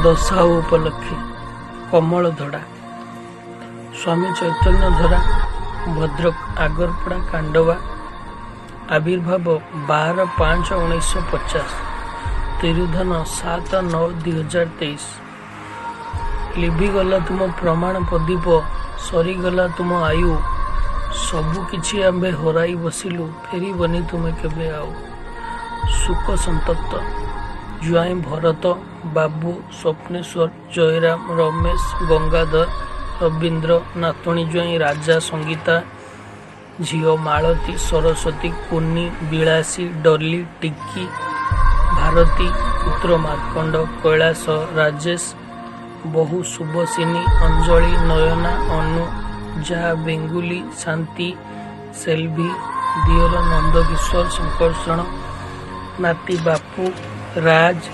ଦଶାଉ ଉପଲକ୍ଷେ କମଳ ଧଡ଼ା ସ୍ୱାମୀ ଚୈତନ୍ୟ ଧରା ଭଦ୍ରକ ଆଗରପଡ଼ା କାଣ୍ଡବା ଆବିର୍ଭାବ 12/5/1950 ତିରୁଧନ 7/9/2023 ଲିଭିଗଲା ତୁମ ପ୍ରମାଣ ପ୍ରଦୀପ ସରିଗଲା ତୁମ ଆୟୁ ସବୁ କିଛି ଆମ୍ଭେ ହରାଇ ବସିଲୁ ଫେରିବନି ତୁମେ କେବେ ଆଉ ସୁଖ ସନ୍ତପ୍ତ ଜ୍ୱାଇଁ ଭରତ ବାବୁ ସ୍ୱପ୍ନେଶ୍ୱର ଜୟରାମ ରମେଶ ଗଙ୍ଗାଧର ରବୀନ୍ଦ୍ର ନାତୁଣୀ ଜ୍ୱାଇଁ ରାଜା ସଙ୍ଗୀତା ଝିଅ ମାଳତୀ ସରସ୍ୱତୀ କୁନି ବିଳାସୀ ଡଲି ଟିକି ଭାରତୀ ପୁତ୍ର ମାର୍କଣ୍ଡ କୈଳାସ ରାଜେଶ ବହୁ ଶୁଭସିନୀ ଅଞ୍ଜଳି ନୟନା ଅନୁ ଯା ବେଙ୍ଗୁଲି ଶାନ୍ତି ସେଲ୍ଭି ଦିଅର ନନ୍ଦକିଶୋର ଶଙ୍କର୍ଷଣ ନାତି ବାପୁ ରାଜ